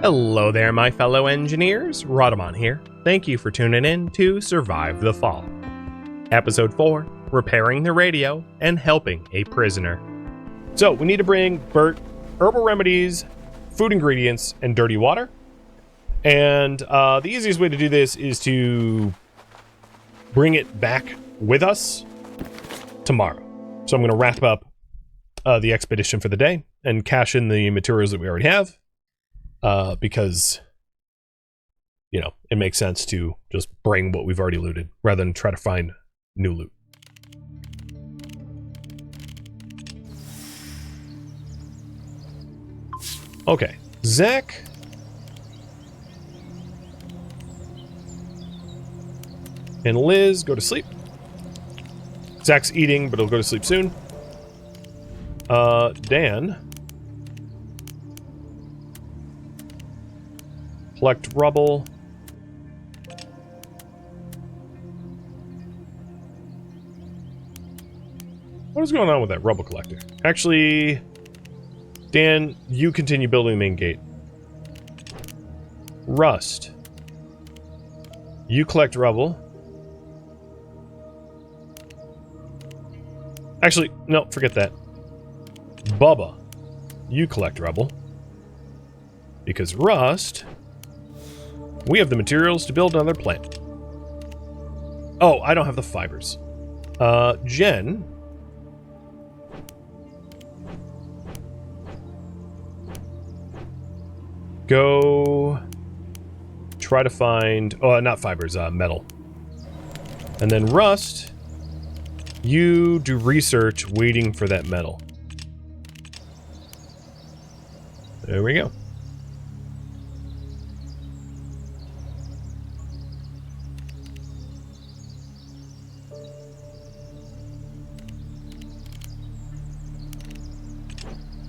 Hello there, my fellow engineers. Rhadamant here. Thank you for tuning in to Survive the Fall. Episode 4, Repairing the Radio and Helping a Prisoner. So, we need to bring Bert herbal remedies, food ingredients, and dirty water. And the easiest way to do this is to bring it back with us tomorrow. So I'm going to wrap up the expedition for the day and cash in the materials that we already have. Because, you know, it makes sense to just bring what we've already looted rather than try to find new loot. Okay, Zach. And Liz go to sleep. Zach's eating, but he'll go to sleep soon. Dan. Collect rubble. What is going on with that rubble collector? Actually, Dan, you continue building the main gate. Rust. You collect rubble. Actually, no, forget that. Bubba, you collect rubble. Because Rust... we have the materials to build another plant. Oh, I don't have the fibers. Jen. Go try to find... oh, not fibers, metal. And then Rust, you do research waiting for that metal. There we go.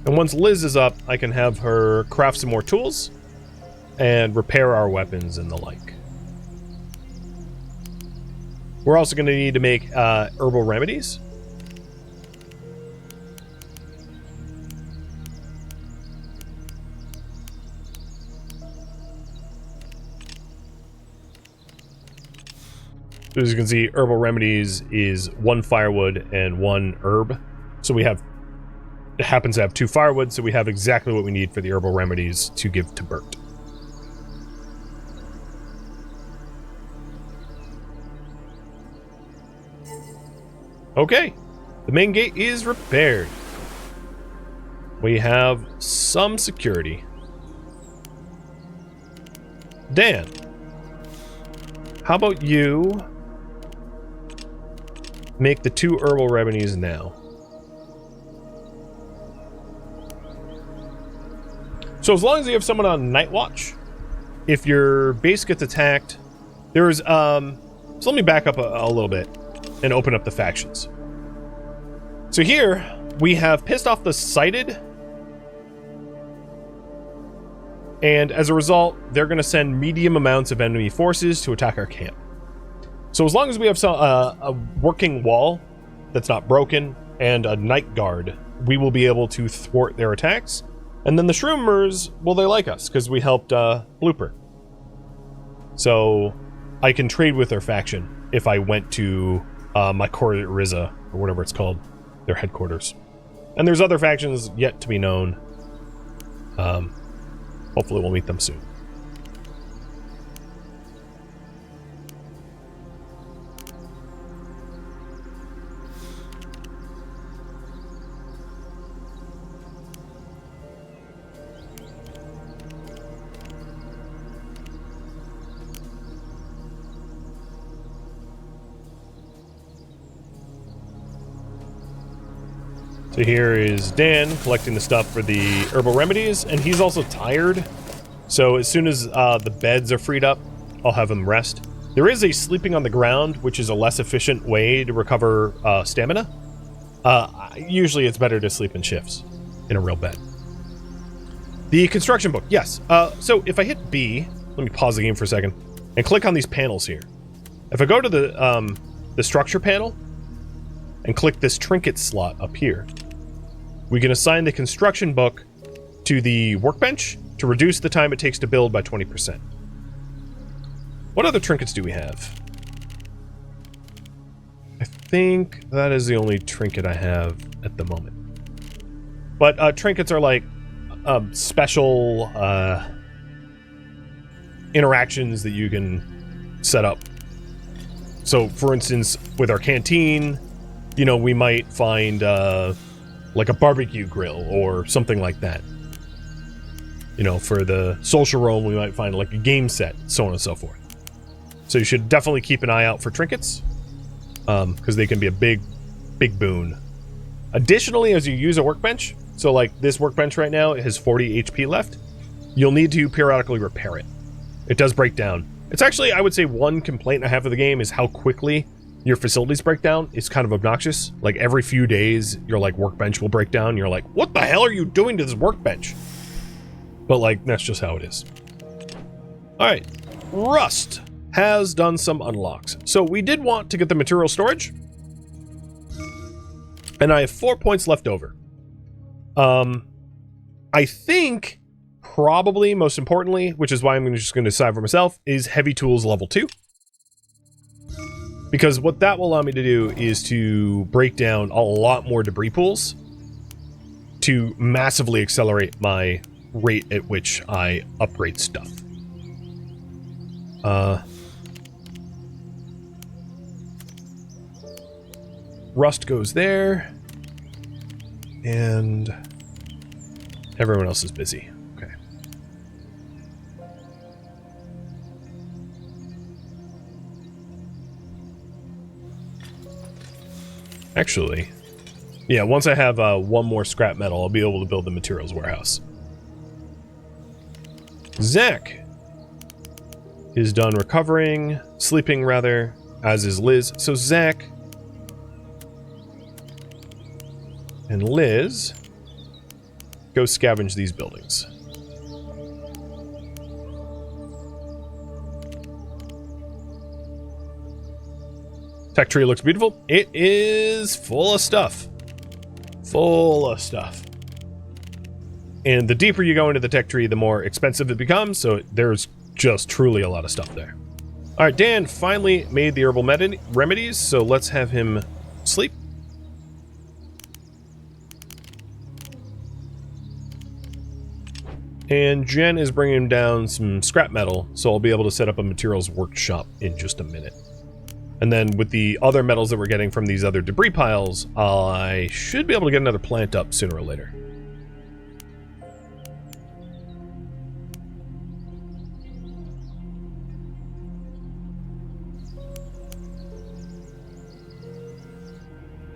And once Liz is up, I can have her craft some more tools and repair our weapons and the like. We're also going to need to make herbal remedies. As you can see, herbal remedies is 1 firewood and 1 herb. So we have... it happens to have 2 firewood, so we have exactly what we need for the herbal remedies to give to Bert. Okay, the main gate is repaired. We have some security. Dan, how about you make the 2 herbal remedies now? So as long as you have someone on night watch, if your base gets attacked, there's so let me back up a little bit and open up the factions. So here we have pissed off the sighted, and as a result, they're going to send medium amounts of enemy forces to attack our camp. So as long as we have some a working wall that's not broken and a night guard, we will be able to thwart their attacks. And then the Shroomers, well, they like us because we helped Blooper. So I can trade with their faction if I went to my Riza, or whatever it's called, their headquarters. And there's other factions yet to be known. Hopefully we'll meet them soon. So here is Dan collecting the stuff for the herbal remedies, and he's also tired. So as soon as the beds are freed up, I'll have him rest. There is a sleeping on the ground, which is a less efficient way to recover stamina. Usually it's better to sleep in shifts in a real bed. The construction book, yes. So if I hit B, let me pause the game for a second, and click on these panels here. If I go to the structure panel and click this trinket slot up here, we can assign the construction book to the workbench, to reduce the time it takes to build by 20%. What other trinkets do we have? I think that is the only trinket I have at the moment. But trinkets are like special interactions that you can set up. So, for instance, with our canteen, you know, we might find like a barbecue grill or something like that. You know, for the social room, we might find like a game set, so on and so forth. So you should definitely keep an eye out for trinkets, because they can be a big boon. Additionally, as you use a workbench, so like this workbench right now, it has 40 HP left, you'll need to periodically repair it. It does break down. It's actually, I would say, one complaint I have of the game is how quickly your facilities break down. It's kind of obnoxious. Like every few days, your like workbench will break down. You're like, what the hell are you doing to this workbench? But like, that's just how it is. All right, Rust has done some unlocks. So we did want to get the material storage, and I have 4 points left over. I think probably most importantly, which is why I'm just going to decide for myself, is heavy tools level 2. Because what that will allow me to do is to break down a lot more debris pools to massively accelerate my rate at which I upgrade stuff. Rust goes there, and everyone else is busy. Okay. Actually, yeah, once I have one more scrap metal, I'll be able to build the materials warehouse. Zach is done recovering, sleeping rather, as is Liz. So Zach and Liz go scavenge these buildings. Tech tree looks beautiful. It is full of stuff. Full of stuff. And the deeper you go into the tech tree, the more expensive it becomes, so there's just truly a lot of stuff there. All right, Dan finally made the herbal remedies, so let's have him sleep. And Jen is bringing down some scrap metal, so I'll be able to set up a materials workshop in just a minute. And then with the other metals that we're getting from these other debris piles, I should be able to get another plant up sooner or later.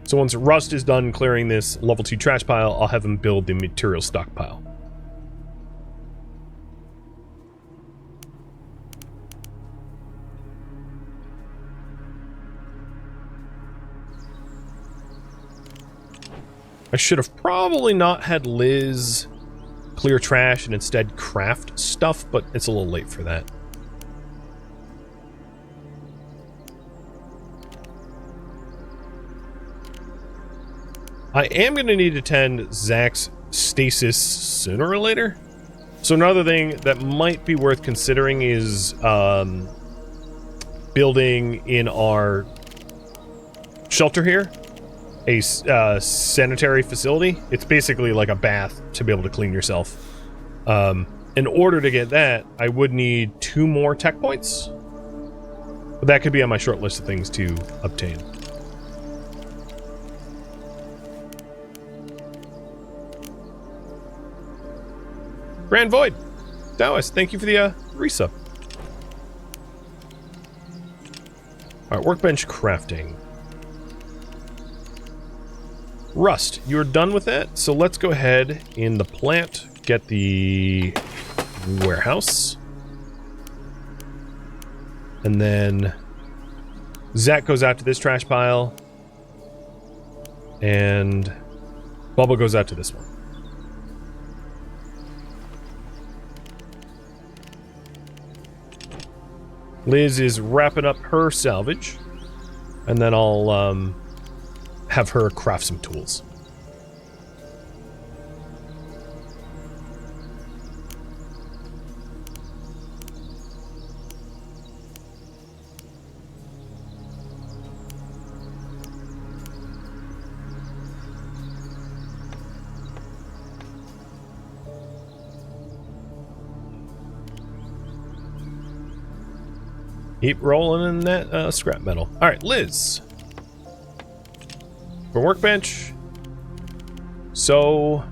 So once Rust is done clearing this level 2 trash pile, I'll have him build the material stockpile. I should have probably not had Liz clear trash and instead craft stuff, but it's a little late for that. I am going to need to tend Zach's stasis sooner or later. So another thing that might be worth considering is building in our shelter here a sanitary facility. It's basically like a bath to be able to clean yourself. In order to get that, I would need 2 more tech points. But that could be on my short list of things to obtain. Grand Void, Taoist, thank you for the resub. Alright, workbench crafting. Rust, you're done with that, so let's go ahead in the plant, get the warehouse. And then Zach goes out to this trash pile. And Bubba goes out to this one. Liz is wrapping up her salvage, and then I'll have her craft some tools. Keep rolling in that scrap metal. All right, Liz. For workbench. So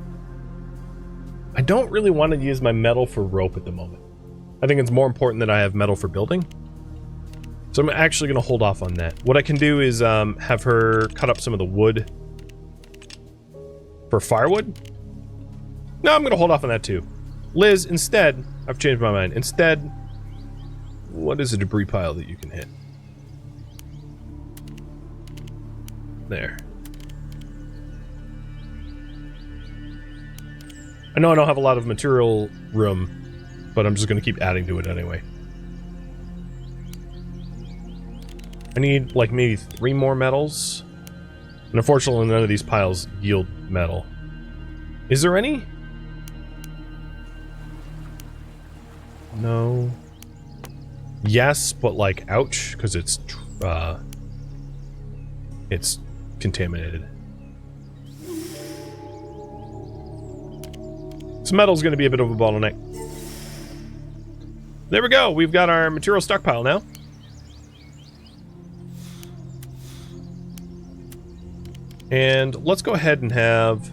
I don't really want to use my metal for rope at the moment. I think it's more important that I have metal for building. So I'm actually going to hold off on that. What I can do is have her cut up some of the wood for firewood. No, I'm going to hold off on that too. Liz, instead, I've changed my mind. Instead, what is a debris pile that you can hit? There. I know I don't have a lot of material room, but I'm just going to keep adding to it anyway. I need, like, maybe 3 more metals. And unfortunately, none of these piles yield metal. Is there any? No. Yes, but, like, ouch, because it's contaminated. So metal's going to be a bit of a bottleneck. There we go. We've got our material stockpile now. And let's go ahead and have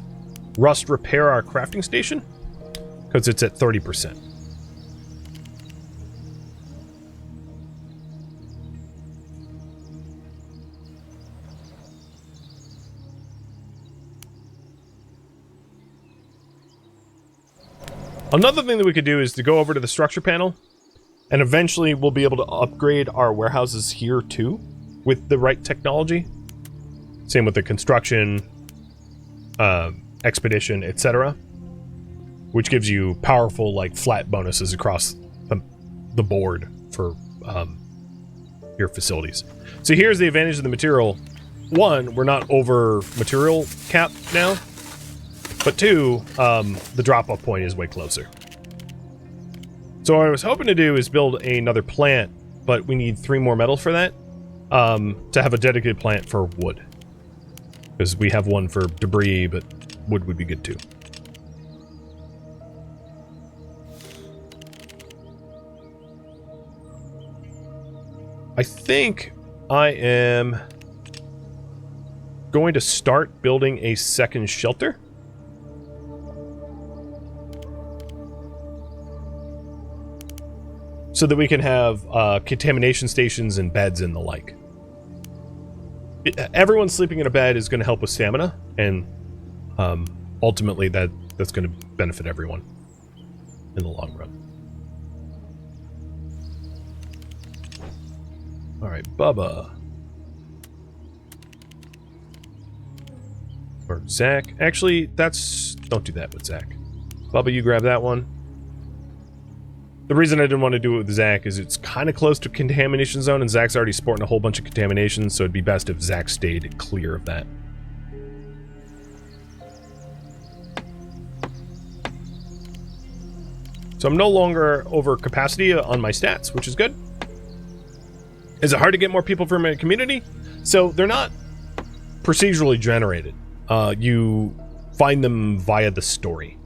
Rust repair our crafting station, because it's at 30%. Another thing that we could do is to go over to the structure panel, and eventually we'll be able to upgrade our warehouses here too, with the right technology. Same with the construction, expedition, etc. Which gives you powerful, like, flat bonuses across the board for your facilities. So here's the advantage of the material. 1, we're not over material cap now. But 2, the drop-off point is way closer. So what I was hoping to do is build another plant, but we need 3 more metals for that, to have a dedicated plant for wood. Because we have one for debris, but wood would be good too. I think I am going to start building a second shelter. So that we can have contamination stations and beds and the like. Everyone sleeping in a bed is going to help with stamina, and ultimately that's going to benefit everyone in the long run. All right, Bubba. Or Zach. Actually, don't do that with Zach. Bubba, you grab that one. The reason I didn't want to do it with Zach is it's kind of close to contamination zone, and Zach's already sporting a whole bunch of contamination, so it'd be best if Zach stayed clear of that. So I'm no longer over capacity on my stats, which is good. Is it hard to get more people from a community? So they're not procedurally generated. You find them via the story.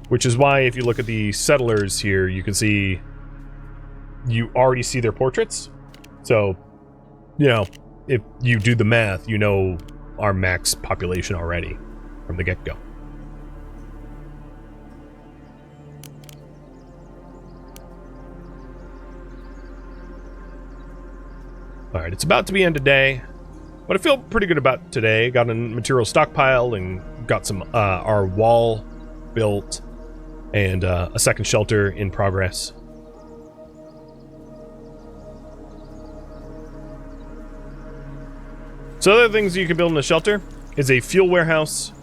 Which is why, if you look at the settlers here, you can see you already see their portraits. So, you know, if you do the math, you know our max population already from the get-go. Alright, it's about to be end of day, but I feel pretty good about today. Got a material stockpile and got some our wall built. And a second shelter in progress. So other things you can build in a shelter is a fuel warehouse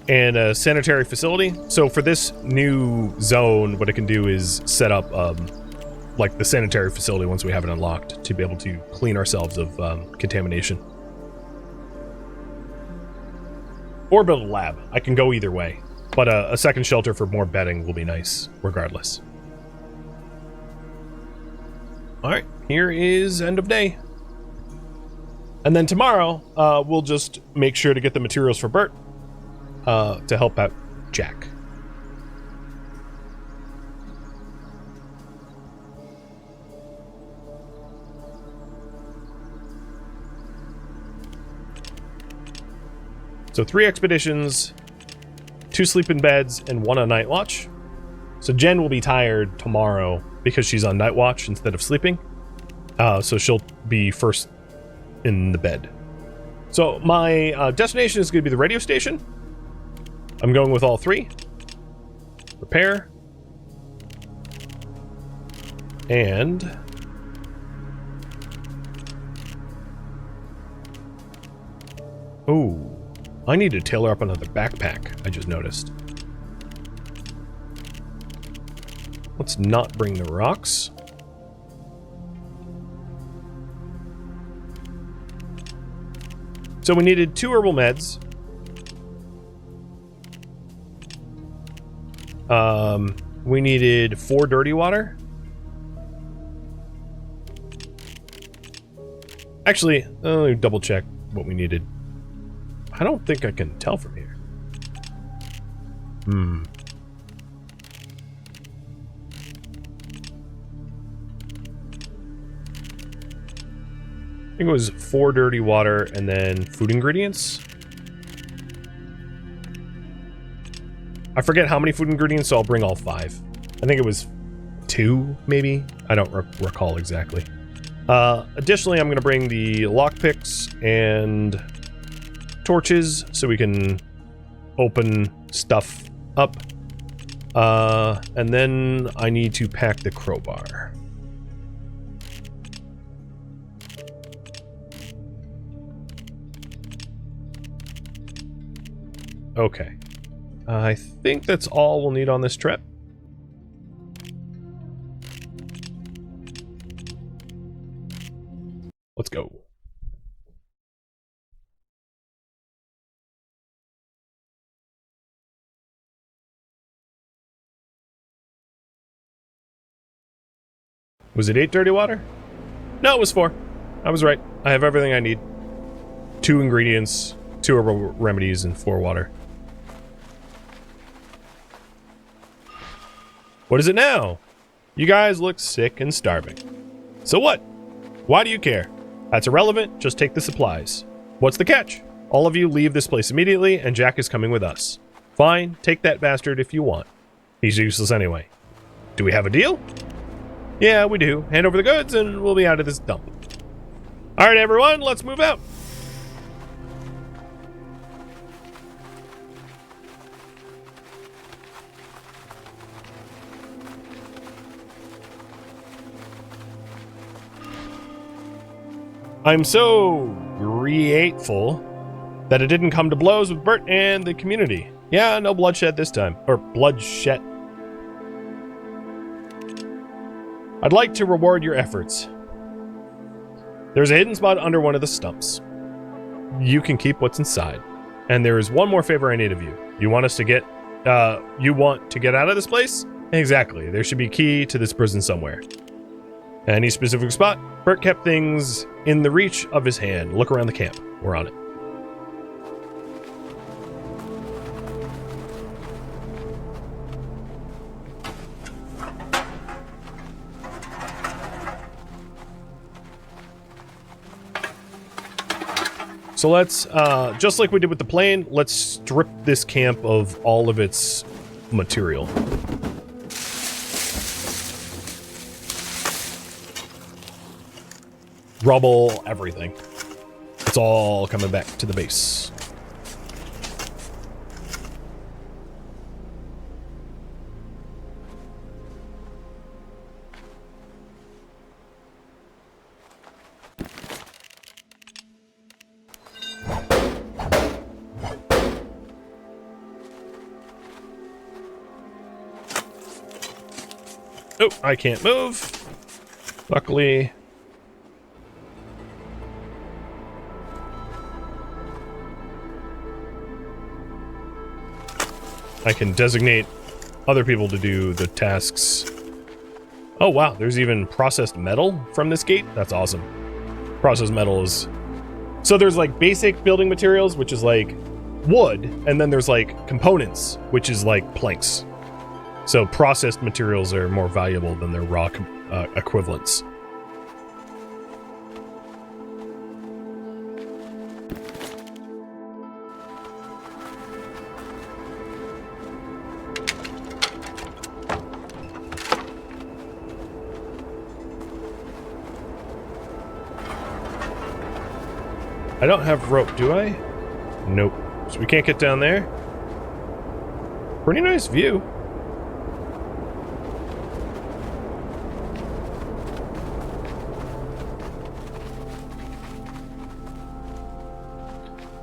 and a sanitary facility. So for this new zone, what I can do is set up like the sanitary facility once we have it unlocked to be able to clean ourselves of contamination. Or build a lab. I can go either way. But a second shelter for more bedding will be nice, regardless. Alright, here is end of day. And then tomorrow, we'll just make sure to get the materials for Bert to help out Jack. So 3 expeditions, 2 sleeping beds, and 1 on night watch. So Jen will be tired tomorrow because she's on night watch instead of sleeping. So she'll be first in the bed. So my destination is going to be the radio station. I'm going with all 3. Repair. And oh, I need to tailor up another backpack, I just noticed. Let's not bring the rocks. So we needed 2 herbal meds. We needed 4 dirty water. Actually, let me double check what we needed. I don't think I can tell from here. I think it was 4 dirty water and then food ingredients. I forget how many food ingredients, so I'll bring all 5. I think it was 2, maybe. I don't recall exactly. Additionally, I'm going to bring the lockpicks and torches so we can open stuff up. And then I need to pack the crowbar. Okay. I think that's all we'll need on this trip. Let's go. Was it 8 dirty water? No, it was 4. I was right. I have everything I need. 2 ingredients, 2 herbal remedies, and 4 water. What is it now? You guys look sick and starving. So what? Why do you care? That's irrelevant, just take the supplies. What's the catch? All of you leave this place immediately, and Jack is coming with us. Fine, take that bastard if you want. He's useless anyway. Do we have a deal? Yeah, we do. Hand over the goods, and we'll be out of this dump. Alright everyone, let's move out. I'm so grateful that it didn't come to blows with Bert and the community. Yeah, no bloodshed this time. Or bloodshed. I'd like to reward your efforts. There's a hidden spot under one of the stumps. You can keep what's inside. And there is one more favor I need of you. You want to get out of this place? Exactly. There should be a key to this prison somewhere. Any specific spot? Bert kept things in the reach of his hand. Look around the camp. We're on it. So let's, just like we did with the plane, let's strip this camp of all of its material. Rubble, everything. It's all coming back to the base. Oh, I can't move. Luckily. I can designate other people to do the tasks. Oh wow, there's even processed metal from this gate? That's awesome. Processed metal is... So there's like basic building materials, which is like wood, and then there's like components, which is like planks. So processed materials are more valuable than their raw equivalents. I don't have rope, do I? Nope. So we can't get down there. Pretty nice view.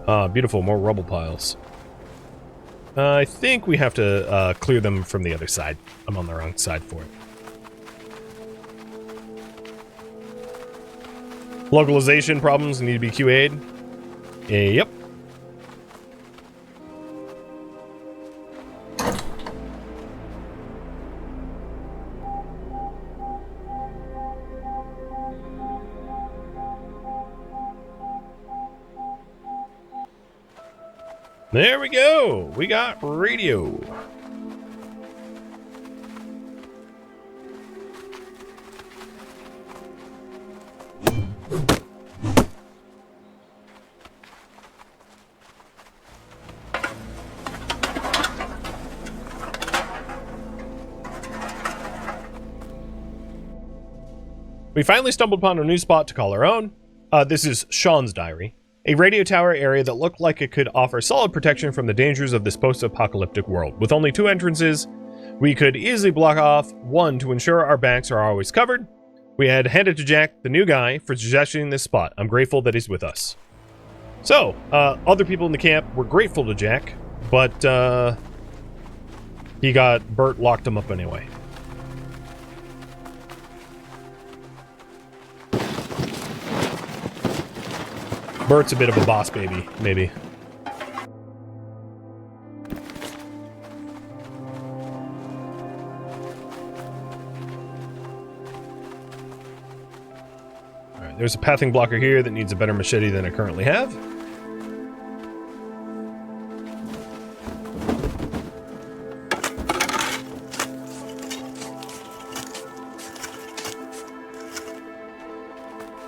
Ah, beautiful. More rubble piles. I think we have to clear them from the other side. I'm on the wrong side for it. Localization problems need to be QA'd. Yep. There we go. We got radio. We finally stumbled upon a new spot to call our own. This is Sean's diary. A radio tower area that looked like it could offer solid protection from the dangers of this post-apocalyptic world. With only 2 entrances, we could easily block off one to ensure our backs are always covered. We had handed to Jack, the new guy, for suggesting this spot. I'm grateful that he's with us. So, other people in the camp were grateful to Jack, but Bert locked him up anyway. Bert's a bit of a boss baby, maybe. Alright, there's a pathing blocker here that needs a better machete than I currently have.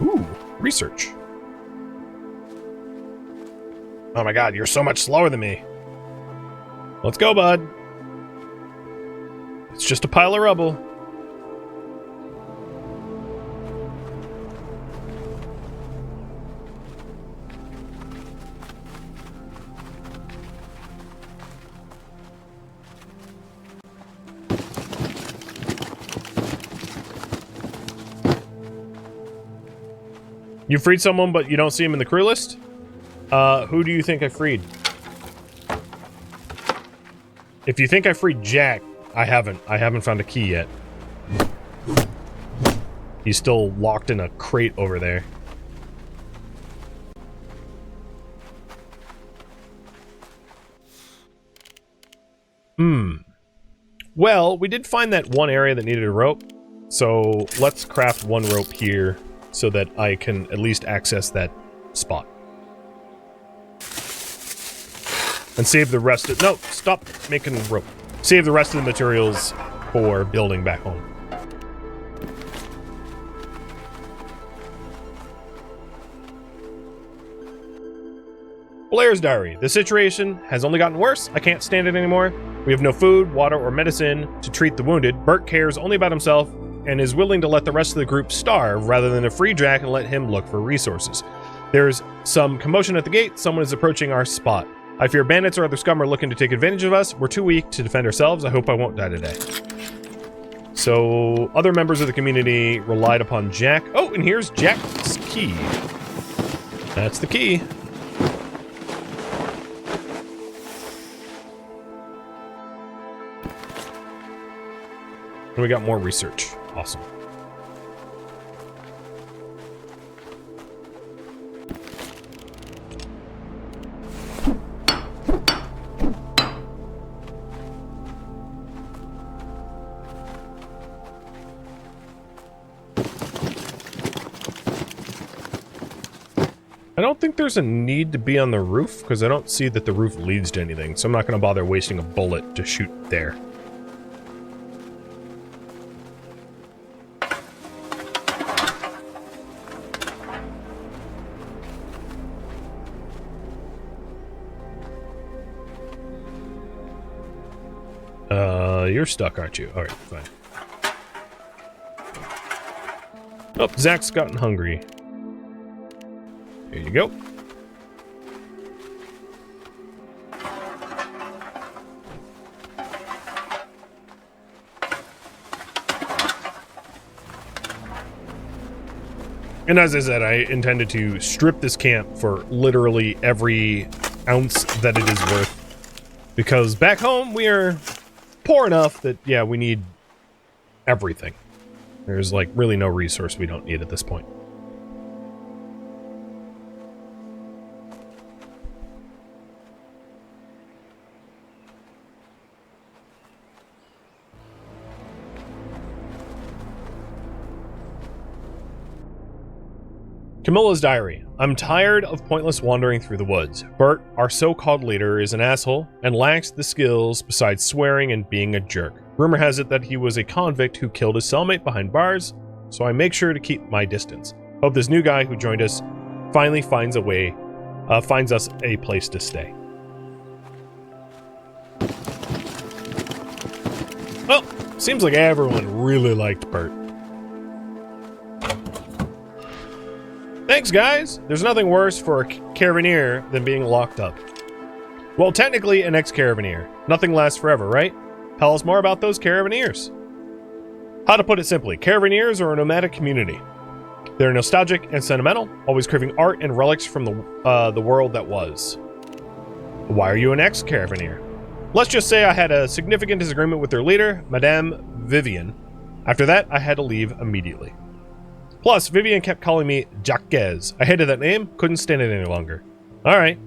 Ooh, research. Oh my god, you're so much slower than me. Let's go, bud. It's just a pile of rubble. You freed someone, but you don't see him in the crew list? Who do you think I freed? If you think I freed Jack, I haven't. I haven't found a key yet. He's still locked in a crate over there. Well, we did find that one area that needed a rope. So let's craft one rope here so that I can at least access that spot. And save the rest of... No, stop making rope. Save the rest of the materials for building back home. Blair's diary. The situation has only gotten worse. I can't stand it anymore. We have no food, water, or medicine to treat the wounded. Bert cares only about himself and is willing to let the rest of the group starve rather than to free Jack and let him look for resources. There's some commotion at the gate. Someone is approaching our spot. I fear bandits or other scum are looking to take advantage of us. We're too weak to defend ourselves. I hope I won't die today. So, other members of the community relied upon Jack. Oh, and here's Jack's key. That's the key. And we got more research. Awesome. I don't think there's a need to be on the roof, because I don't see that the roof leads to anything, so I'm not going to bother wasting a bullet to shoot there. You're stuck, aren't you? Alright, fine. Oh, Zach's gotten hungry. Here you go. And as I said, I intended to strip this camp for literally every ounce that it is worth. Because back home, we are poor enough that, yeah, we need everything. There's, like, really no resource we don't need at this point. Camilla's diary. I'm tired of pointless wandering through the woods. Bert, our so-called leader, is an asshole and lacks the skills besides swearing and being a jerk. Rumor has it that he was a convict who killed his cellmate behind bars, so I make sure to keep my distance. Hope this new guy who joined us finally finds us a place to stay. Well, seems like everyone really liked Bert. Thanks, guys! There's nothing worse for a caravaneer than being locked up. Well, technically an ex-caravaneer. Nothing lasts forever, right? Tell us more about those caravaneers. How to put it simply, caravaneers are a nomadic community. They're nostalgic and sentimental, always craving art and relics from the world that was. Why are you an ex-caravaneer? Let's just say I had a significant disagreement with their leader, Madame Vivian. After that, I had to leave immediately. Plus, Vivian kept calling me Jacques. I hated that name, couldn't stand it any longer. Alright,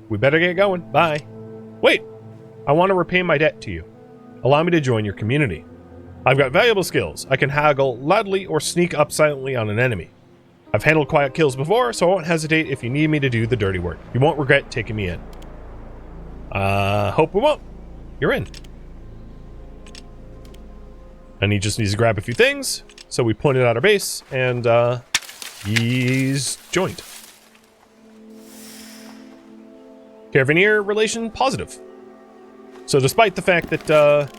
we better get going, bye. Wait, I want to repay my debt to you. Allow me to join your community. I've got valuable skills. I can haggle loudly or sneak up silently on an enemy. I've handled quiet kills before, so I won't hesitate if you need me to do the dirty work. You won't regret taking me in. Hope we won't. You're in. And he just needs to grab a few things. So we pointed out our base, and he's joined. Caravaneer relation positive. So despite the fact that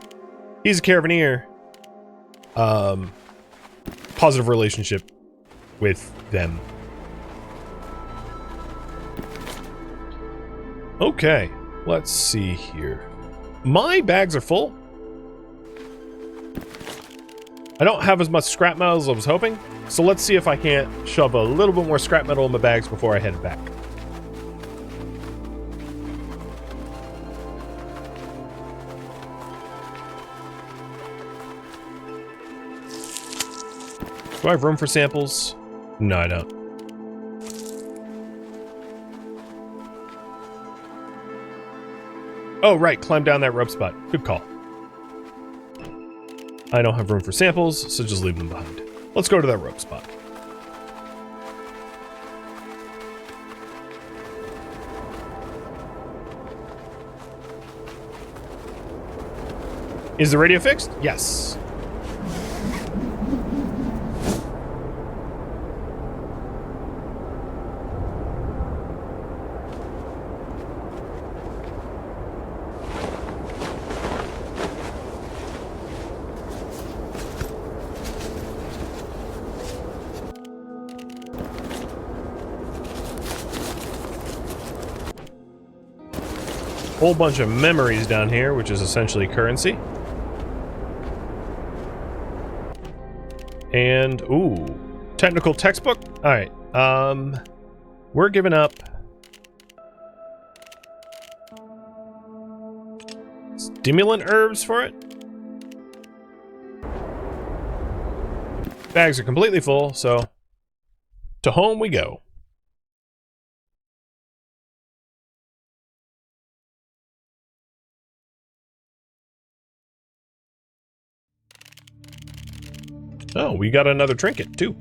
he's a caravaneer, positive relationship with them. Okay, let's see here. My bags are full. I don't have as much scrap metal as I was hoping, so let's see if I can't shove a little bit more scrap metal in my bags before I head back. Do I have room for samples? No, I don't. Oh, right, climb down that rope spot. Good call. I don't have room for samples, so just leave them behind. Let's go to that rope spot. Is the radio fixed? Yes. Whole bunch of memories down here, which is essentially currency. And, ooh, technical textbook? Alright, we're giving up stimulant herbs for it. Bags are completely full, so to home we go. Oh, we got another trinket, too.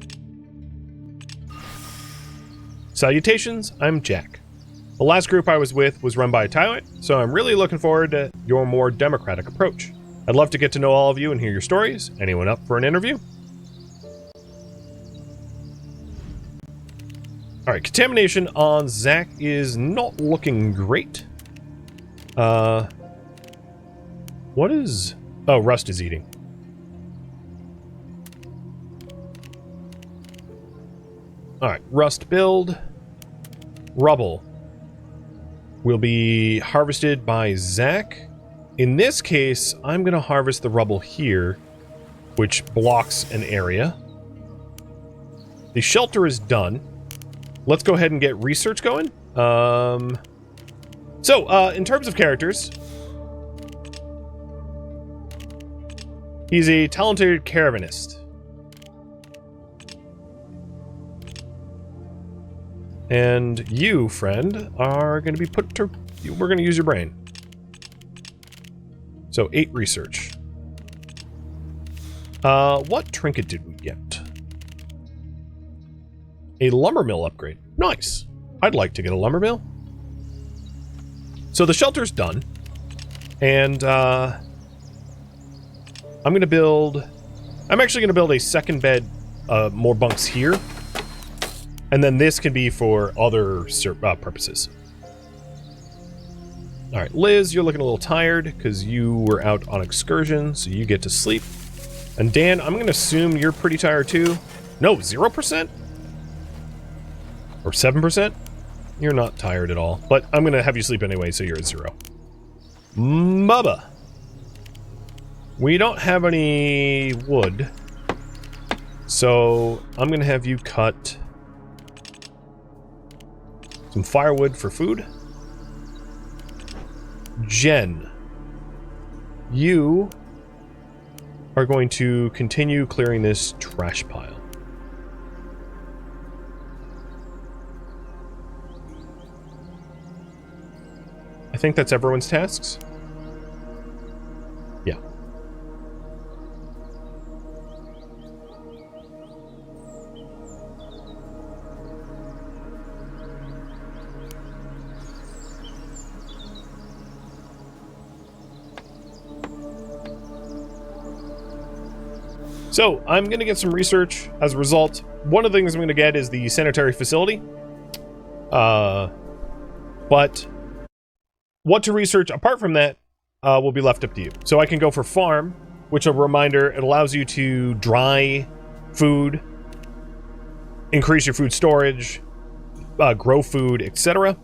Salutations, I'm Jack. The last group I was with was run by a tyrant, so I'm really looking forward to your more democratic approach. I'd love to get to know all of you and hear your stories. Anyone up for an interview? Alright, contamination on Zach is not looking great. What is... Oh, Rust is eating. Alright, Rust build. Rubble will be harvested by Zach. In this case, I'm going to harvest the rubble here, which blocks an area. The shelter is done. Let's go ahead and get research going. In terms of characters, he's a talented caravanist. And you, friend, are going to be put to... We're going to use your brain. So, 8 research. What trinket did we get? A lumber mill upgrade. Nice. I'd like to get a lumber mill. So the shelter's done. And, I'm actually going to build a second bed, more bunks here. And then this can be for other purposes. Alright, Liz, you're looking a little tired because you were out on excursion, so you get to sleep. And Dan, I'm going to assume you're pretty tired too. No, 0%? Or 7%? You're not tired at all. But I'm going to have you sleep anyway, so you're at 0. Bubba. We don't have any wood. So I'm going to have you cut some firewood for food. Jen, you are going to continue clearing this trash pile. I think that's everyone's tasks. Yeah. So, I'm going to get some research as a result. One of the things I'm going to get is the sanitary facility. But what to research apart from that will be left up to you. So I can go for farm, which, a reminder, it allows you to dry food, increase your food storage, grow food, etc.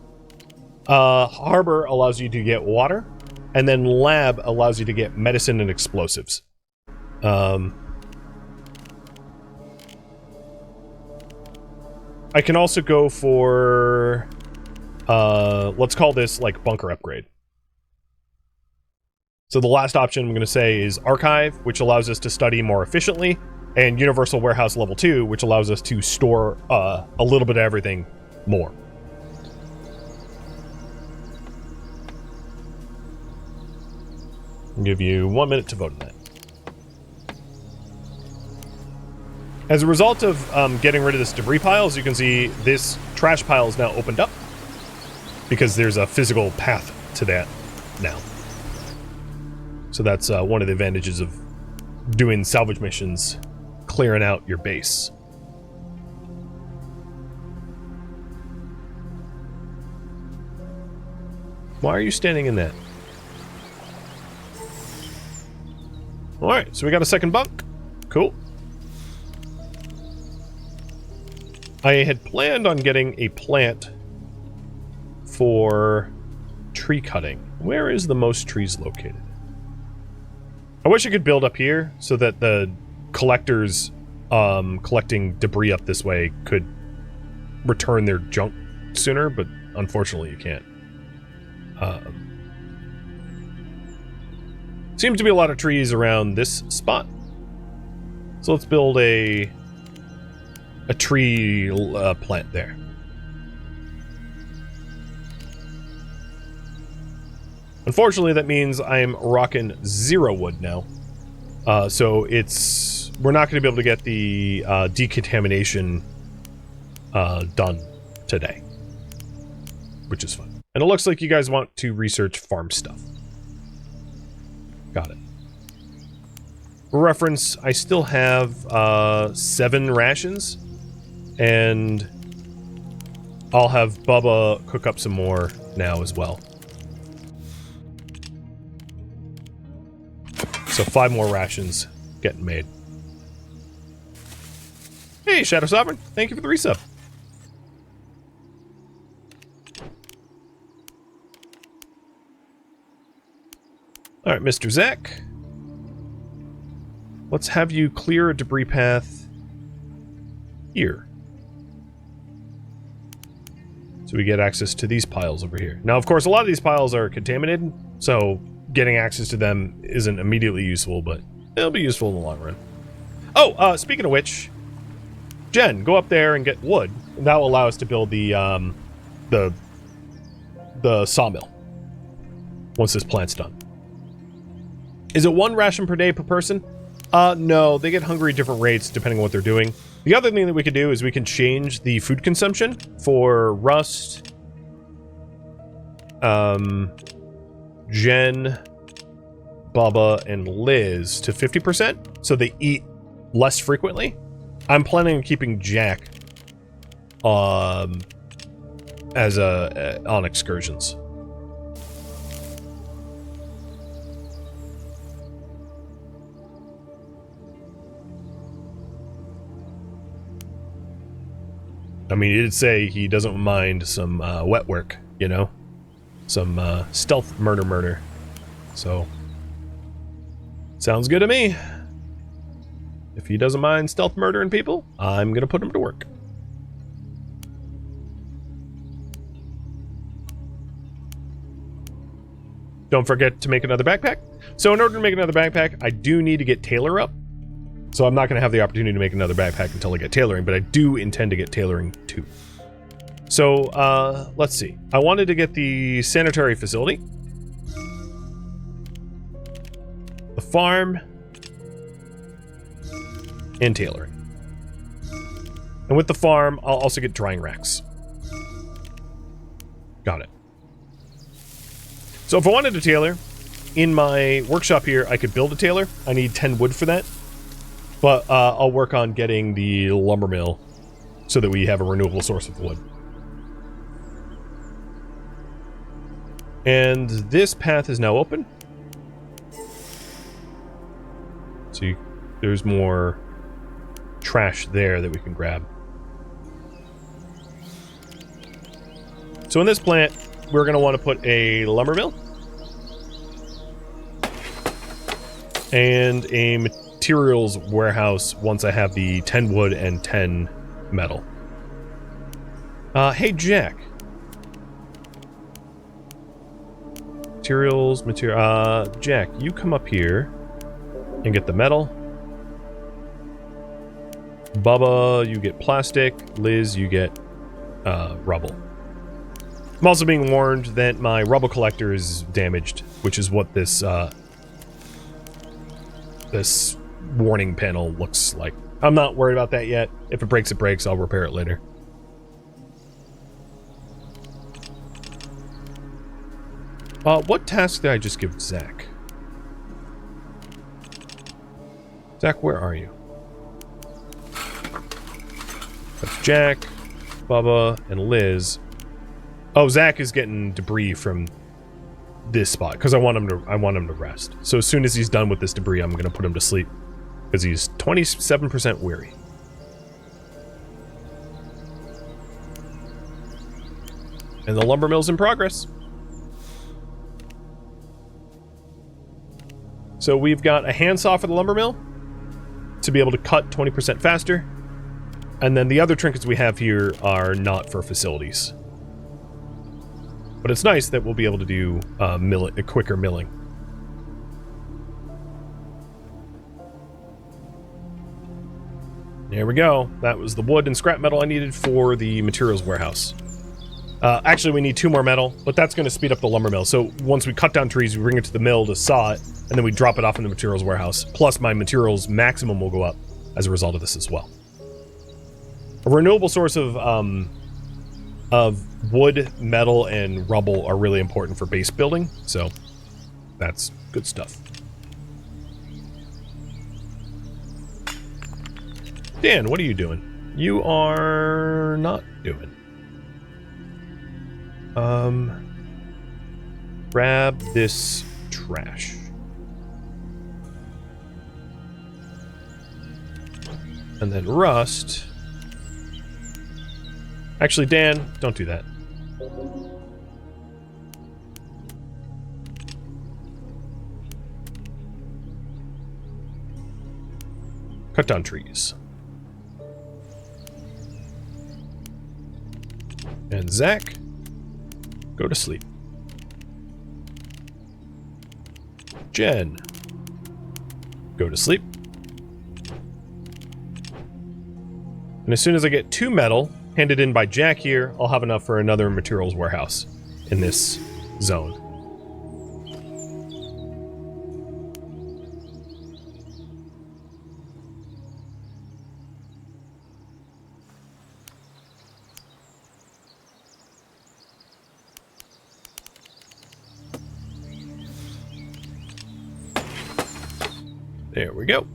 Harbor allows you to get water, and then lab allows you to get medicine and explosives. I can also go for, let's call this like bunker upgrade. So the last option I'm going to say is archive, which allows us to study more efficiently, and universal warehouse level 2, which allows us to store a little bit of everything more. I'll give you 1 minute to vote on that. As a result of getting rid of this debris pile, as you can see, this trash pile is now opened up because there's a physical path to that now. So that's one of the advantages of doing salvage missions, clearing out your base. Why are you standing in that? Alright, so we got a second bunk. Cool. I had planned on getting a plant for tree cutting. Where is the most trees located? I wish I could build up here so that the collectors collecting debris up this way could return their junk sooner, but unfortunately you can't. Seems to be a lot of trees around this spot. So let's build a tree plant there. Unfortunately, that means I'm rocking 0 wood now. So we're not going to be able to get the decontamination done today, which is fun. And it looks like you guys want to research farm stuff. Got it. For reference, I still have 7 rations, and I'll have Bubba cook up some more now as well. So 5 more rations getting made. Hey, Shadow Sovereign, thank you for the resub. Alright, Mr. Zach. Let's have you clear a debris path here. So we get access to these piles over here. Now, of course, a lot of these piles are contaminated, so getting access to them isn't immediately useful, but it'll be useful in the long run. Oh, speaking of which, Jen, go up there and get wood. And that will allow us to build the sawmill once this plant's done. Is it 1 ration per day per person? No, they get hungry at different rates depending on what they're doing. The other thing that we could do is we can change the food consumption for Rust, Jen, Bubba, and Liz to 50%, so they eat less frequently. I'm planning on keeping Jack as on excursions. I mean, he did say he doesn't mind some wet work, you know? Some stealth murder. So, sounds good to me. If he doesn't mind stealth murdering people, I'm gonna put him to work. Don't forget to make another backpack. So in order to make another backpack, I do need to get Taylor up. So I'm not going to have the opportunity to make another backpack until I get tailoring, but I do intend to get tailoring too. So, let's see. I wanted to get the sanitary facility, the farm, and tailoring. And with the farm, I'll also get drying racks. Got it. So if I wanted to tailor, in my workshop here, I could build a tailor. I need 10 wood for that. But I'll work on getting the lumber mill so that we have a renewable source of wood. And this path is now open. See, there's more trash there that we can grab. So in this plant, we're going to want to put a lumber mill and a materials warehouse once I have the 10 wood and 10 metal. Hey, Jack. Jack, you come up here and get the metal. Bubba, you get plastic. Liz, you get rubble. I'm also being warned that my rubble collector is damaged, which is what this this warning panel looks like. I'm not worried about that yet. If it breaks, it breaks. I'll repair it later. What task did I just give Zach? Zach, where are you? That's Jack, Bubba, and Liz. Oh, Zach is getting debris from this spot because I want him to rest. So as soon as he's done with this debris, I'm gonna put him to sleep because he's 27% weary. And the lumber mill's in progress. So we've got a handsaw for the lumber mill to be able to cut 20% faster. And then the other trinkets we have here are not for facilities. But it's nice that we'll be able to do a quicker milling. There we go. That was the wood and scrap metal I needed for the materials warehouse. Actually, we need 2 more metal, but that's going to speed up the lumber mill. So once we cut down trees, we bring it to the mill to saw it, and then we drop it off in the materials warehouse. Plus, my materials maximum will go up as a result of this as well. A renewable source of wood, metal, and rubble are really important for base building, so that's good stuff. Dan, what are you doing? You are not doing. Grab this trash. And then Rust. Actually, Dan, don't do that. Cut down trees. And Zach, go to sleep. Jen, go to sleep. And as soon as I get 2 metal handed in by Jack here, I'll have enough for another materials warehouse in this zone. There we go.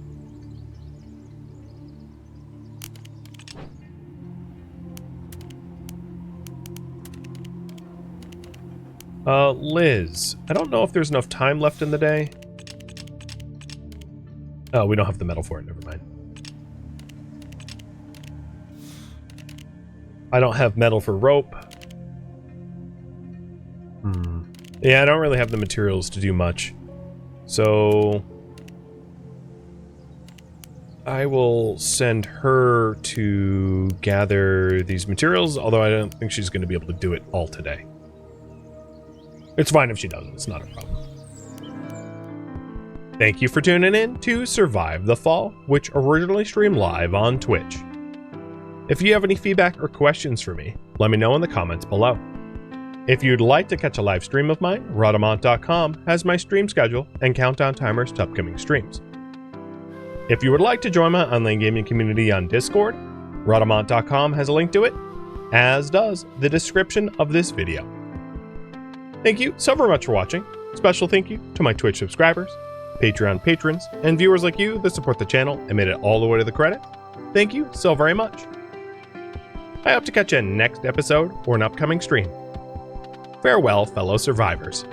Liz, I don't know if there's enough time left in the day. Oh, we don't have the metal for it, never mind. I don't have metal for rope. Yeah, I don't really have the materials to do much. So I will send her to gather these materials, although I don't think she's going to be able to do it all today. It's fine if she doesn't, it's not a problem. Thank you for tuning in to Survive the Fall, which originally streamed live on Twitch. If you have any feedback or questions for me, let me know in the comments below. If you'd like to catch a live stream of mine, Rhadamant.com has my stream schedule and countdown timers to upcoming streams. If you would like to join my online gaming community on Discord, Rhadamant.com has a link to it, as does the description of this video. Thank you so very much for watching. Special thank you to my Twitch subscribers, Patreon patrons, and viewers like you that support the channel and made it all the way to the credit. Thank you so very much. I hope to catch you in next episode or an upcoming stream. Farewell, fellow survivors.